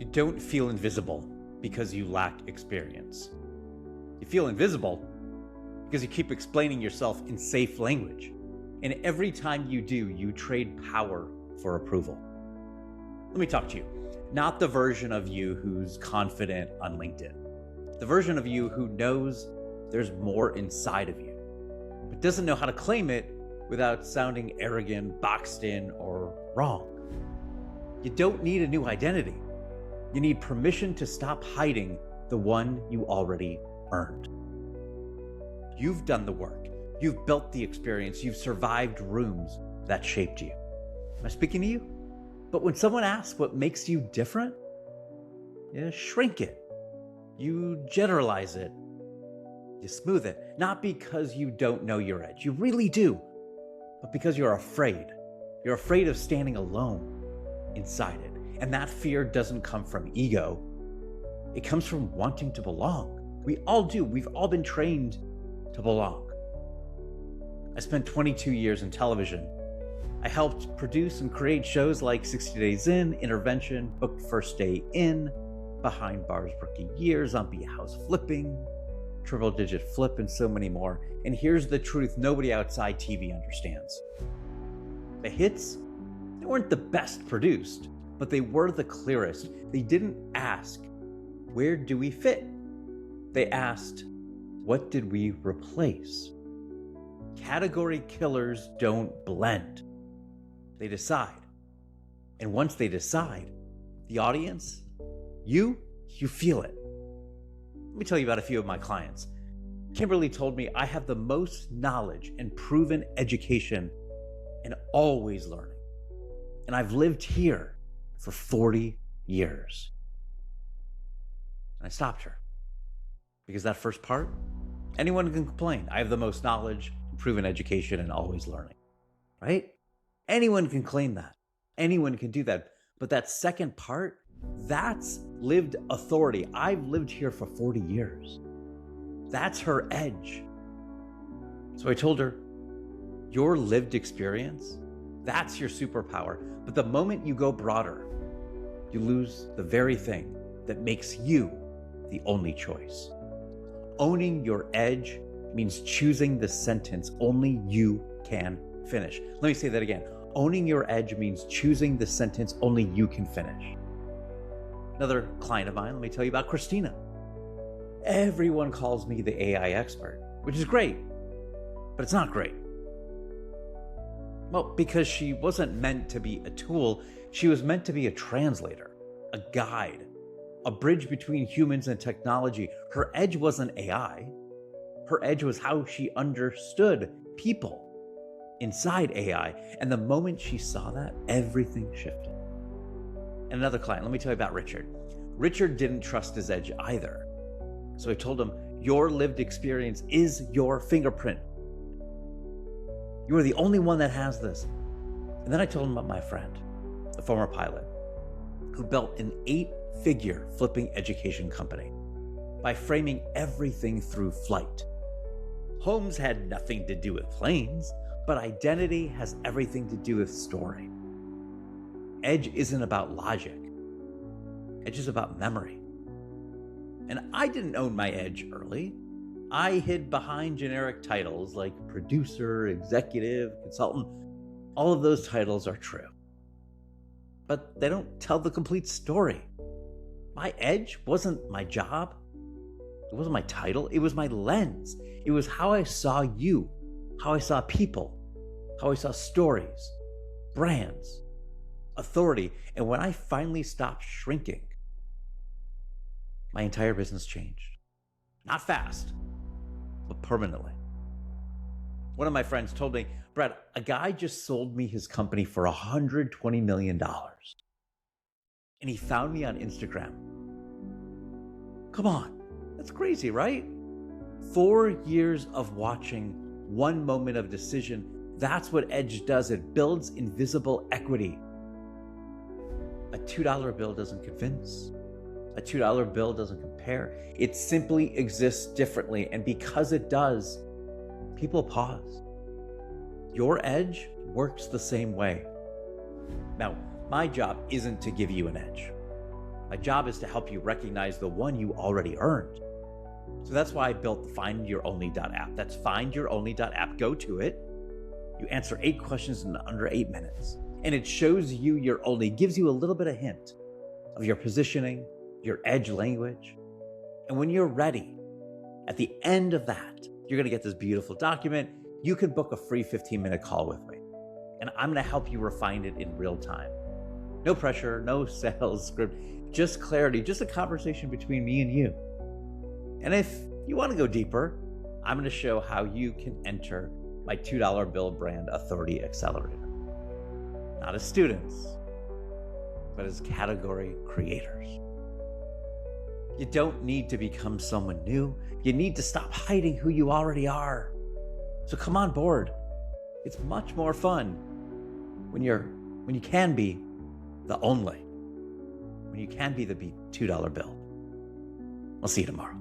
You don't feel invisible because you lack experience. You feel invisible because you keep explaining yourself in safe language. And every time you do, you trade power for approval. Let me talk to you. Not the version of you who's confident on LinkedIn. The version of you who knows there's more inside of you, but doesn't know how to claim it without sounding arrogant, boxed in, or wrong. You don't need a new identity. You need permission to stop hiding the one you already earned. You've done the work. You've built the experience. You've survived rooms that shaped you. Am I speaking to you? But when someone asks what makes you different, you shrink it. You generalize it. You smooth it. Not because you don't know your edge. You really do. But because you're afraid. You're afraid of standing alone inside it. And that fear doesn't come from ego. It comes from wanting to belong. We all do. We've all been trained to belong. I spent 22 years in television. I helped produce and create shows like 60 Days In, Intervention, Booked First Day In, Behind Bars Rookie Years, Zombie House Flipping, Triple Digit Flip, and so many more. And here's the truth nobody outside TV understands. The hits, they weren't the best produced, but they were the clearest. They didn't ask, where do we fit? They asked, what did we replace? Category killers don't blend. They decide. And once they decide, the audience, you feel it. Let me tell you about a few of my clients. Kimberly told me I have the most knowledge and proven education and always learning. And I've lived here for 40 years. And I stopped her because that first part, anyone can complain. I have the most knowledge, proven education, and always learning, right? Anyone can claim that. Anyone can do that. But that second part, that's lived authority. I've lived here for 40 years. That's her edge. So I told her, your lived experience, that's your superpower. But the moment you go broader, you lose the very thing that makes you the only choice. Owning your edge means choosing the sentence only you can finish. Let me say that again. Owning your edge means choosing the sentence only you can finish. Another client of mine, let me tell you about Christina. Everyone calls me the AI expert, which is great, but it's not great. Well, because she wasn't meant to be a tool, she was meant to be a translator, a guide, a bridge between humans and technology. Her edge wasn't AI. Her edge was how she understood people inside AI. And the moment she saw that, everything shifted. And another client, let me tell you about Richard. Richard didn't trust his edge either. So I told him, your lived experience is your fingerprint. You are the only one that has this. And then I told him about my friend, a former pilot, who built an 8-figure flipping education company by framing everything through flight. Homes had nothing to do with planes, but identity has everything to do with story. Edge isn't about logic. Edge is about memory. And I didn't own my edge early. I hid behind generic titles like producer, executive, consultant. All of those titles are true, but they don't tell the complete story. My edge wasn't my job. It wasn't my title. It was my lens. It was how I saw you, how I saw people, how I saw stories, brands, authority. And when I finally stopped shrinking, my entire business changed. Not fast, but permanently. One of my friends told me, Brad, a guy just sold me his company for $120 million. And he found me on Instagram. Come on, that's crazy, right? 4 years of watching, one moment of decision. That's what Edge does. It builds invisible equity. A $2 bill doesn't convince. A $2 bill doesn't compare. It simply exists differently. And because it does, people pause. Your edge works the same way. Now, my job isn't to give you an edge. My job is to help you recognize the one you already earned. So that's why I built the findyouronly.app. That's findyouronly.app. Go to it. You answer 8 questions in under 8 minutes. And it shows you your only, gives you a little bit of hint of your positioning, your edge language. And when you're ready, at the end of that, you're going to get this beautiful document. You can book a free 15-minute call with me. And I'm going to help you refine it in real time. No pressure, no sales script, just clarity, just a conversation between me and you. And if you want to go deeper, I'm going to show how you can enter my $2 bill brand authority accelerator. Not as students, but as category creators. You don't need to become someone new. You need to stop hiding who you already are. So come on board. It's much more fun when you can be the only, when you can be the $2 bill. I'll see you tomorrow.